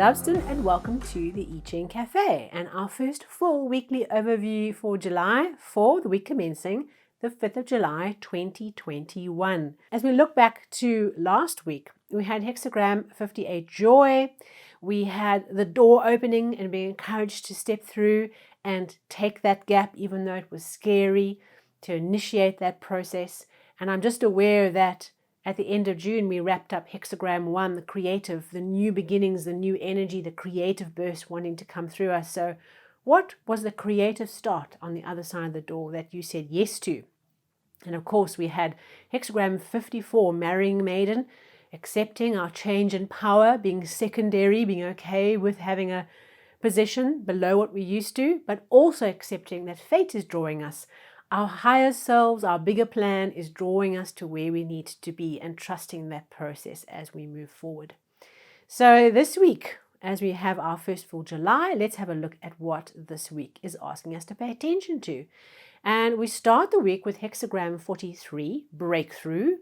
Loveson and welcome to the I Ching Cafe and our first full weekly overview for July for the week commencing the 5th of July 2021. As we look back to last week, we had hexagram 58 joy, we had the door opening and being encouraged to step through and take that gap even though it was scary, to initiate that process. And I'm just aware that at the end of June, we wrapped up hexagram 1, the creative, the new beginnings, the new energy, the creative burst wanting to come through us. So what was the creative start on the other side of the door that you said yes to? And of course, we had hexagram 54, marrying maiden, accepting our change in power, being secondary, being okay with having a position below what we used to, but also accepting that fate is drawing us. Our higher selves, our bigger plan is drawing us to where we need to be and trusting that process as we move forward. So this week, as we have our first full July, let's have a look at what this week is asking us to pay attention to. And we start the week with hexagram 43, breakthrough.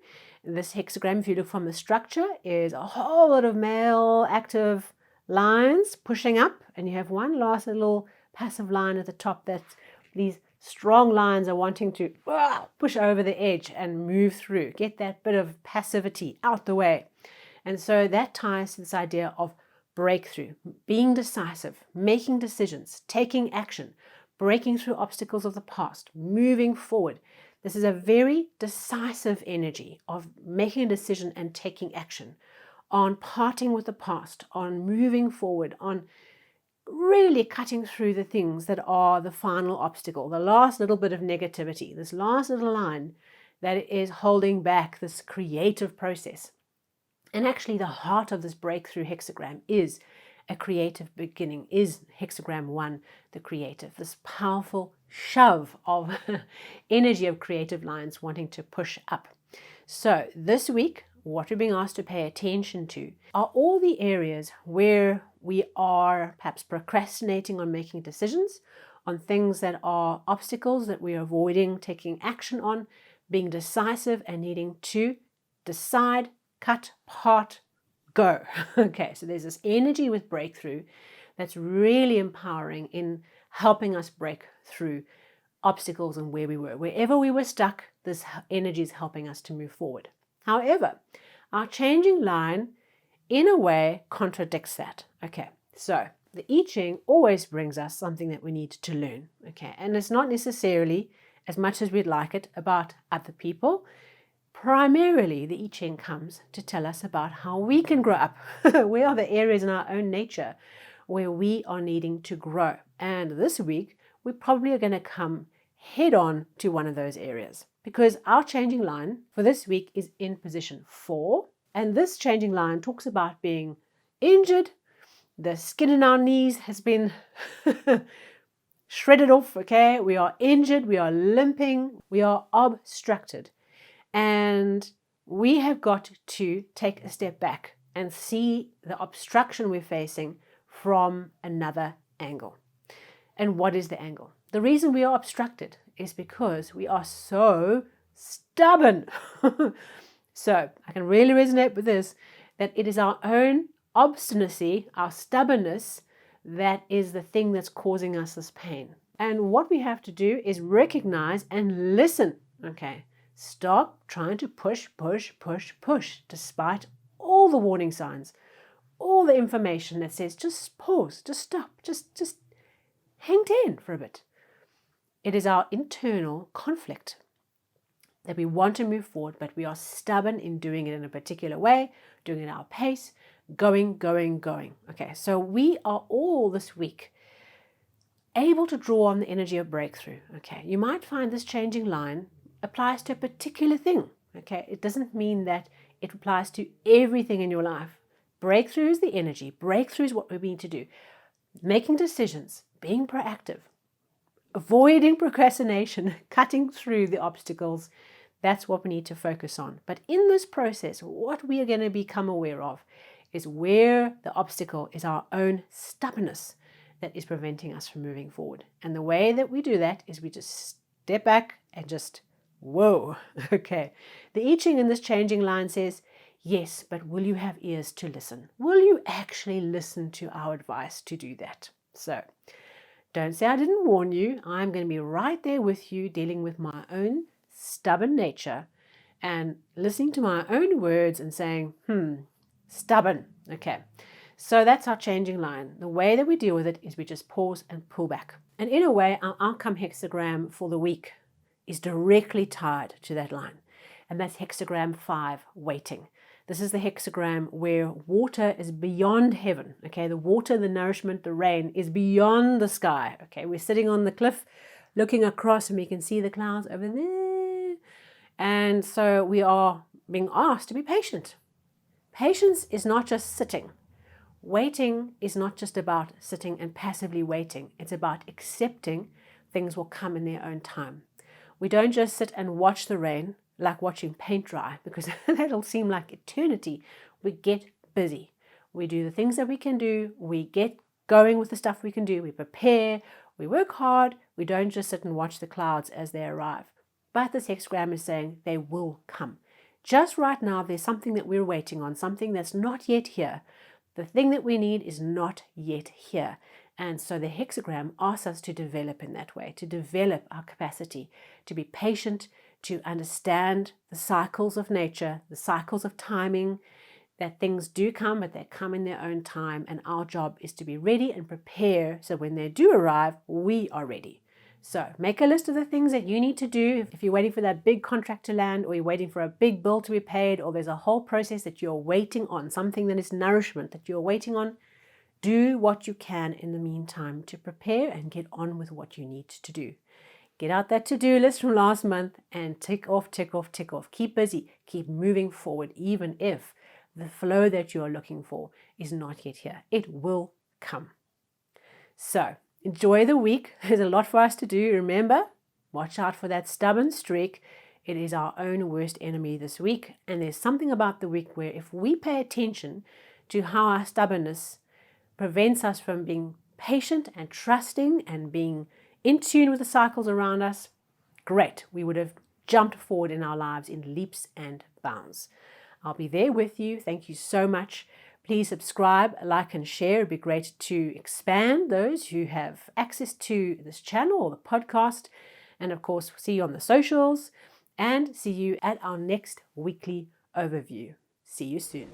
This hexagram, if you look from the structure, is a whole lot of male active lines pushing up, and you have one last little passive line at the top that's these strong lines are wanting to push over the edge and move through, get that bit of passivity out the way. And so that ties to this idea of breakthrough, being decisive, making decisions, taking action, breaking through obstacles of the past, moving forward. This is a very decisive energy of making a decision and taking action, on parting with the past, on moving forward, on really cutting through the things that are the final obstacle, the last little bit of negativity, this last little line that is holding back this creative process. And actually the heart of this breakthrough hexagram is a creative beginning, is hexagram 1, the creative, this powerful shove of energy of creative lines wanting to push up. So this week, what we're being asked to pay attention to are all the areas where we are perhaps procrastinating on making decisions, on things that are obstacles that we are avoiding taking action on, being decisive and needing to decide, cut, part, go. Okay, so there's this energy with breakthrough that's really empowering in helping us break through obstacles and where we were. Wherever we were stuck, this energy is helping us to move forward. However, our changing line in a way contradicts that. Okay, so the I Ching always brings us something that we need to learn. Okay, and it's not necessarily, as much as we'd like it, about other people. Primarily, the I Ching comes to tell us about how we can grow up. Where are the areas in our own nature where we are needing to grow? And this week, we probably are going to come head on to one of those areas, because our changing line for this week is in position 4. And this changing line talks about being injured. The skin in our knees has been shredded off, okay? We are injured, we are limping, we are obstructed. And we have got to take a step back and see the obstruction we're facing from another angle. And what is the angle? The reason we are obstructed is because we are so stubborn. So I can really resonate with this, that it is our own obstinacy, our stubbornness, that is the thing that's causing us this pain. And what we have to do is recognize and listen. Okay, stop trying to push, despite all the warning signs, all the information that says just pause, just stop, just hang in for a bit. It is our internal conflict that we want to move forward, but we are stubborn in doing it in a particular way, doing it at our pace, going. Okay, so we are all this week able to draw on the energy of breakthrough. Okay, you might find this changing line applies to a particular thing. Okay, it doesn't mean that it applies to everything in your life. Breakthrough is the energy. Breakthrough is what we need to do. Making decisions, being proactive, avoiding procrastination, cutting through the obstacles. That's what we need to focus on. But in this process, what we are going to become aware of is where the obstacle is our own stubbornness that is preventing us from moving forward. And the way that we do that is we just step back and just, whoa, okay. The I Ching in this changing line says, Yes, but will you have ears to listen? Will you actually listen to our advice to do that? So don't say I didn't warn you. I'm going to be right there with you, dealing with my own stubborn nature and listening to my own words and saying, stubborn. Okay. So that's our changing line. The way that we deal with it is we just pause and pull back. And in a way, our outcome hexagram for the week is directly tied to that line. And that's hexagram 5, waiting. This is the hexagram where water is beyond heaven. Okay, the water, the nourishment, the rain is beyond the sky. Okay, we're sitting on the cliff looking across and we can see the clouds over there. And so we are being asked to be patient. Patience is not just sitting. Waiting is not just about sitting and passively waiting. It's about accepting things will come in their own time. We don't just sit and watch the rain like watching paint dry, because that'll seem like eternity. We get busy. We do the things that we can do. We get going with the stuff we can do. We prepare. We work hard. We don't just sit and watch the clouds as they arrive. But this hexagram is saying they will come. Just right now, there's something that we're waiting on, something that's not yet here. The thing that we need is not yet here. And so the hexagram asks us to develop in that way, to develop our capacity to be patient, to understand the cycles of nature, the cycles of timing, that things do come, but they come in their own time. And our job is to be ready and prepare so when they do arrive, we are ready. So make a list of the things that you need to do. If you're waiting for that big contract to land, or you're waiting for a big bill to be paid, or there's a whole process that you're waiting on, something that is nourishment that you're waiting on, do what you can in the meantime to prepare and get on with what you need to do. Get out that to-do list from last month and tick off, tick off, tick off. Keep busy, keep moving forward, even if the flow that you're looking for is not yet here. It will come. So enjoy the week. There's a lot for us to do. Remember, watch out for that stubborn streak. It is our own worst enemy this week. And there's something about the week where if we pay attention to how our stubbornness prevents us from being patient and trusting and being in tune with the cycles around us, great. We would have jumped forward in our lives in leaps and bounds. I'll be there with you. Thank you so much. Please subscribe, like, and share. It'd be great to expand those who have access to this channel or the podcast. And of course, see you on the socials and see you at our next weekly overview. See you soon.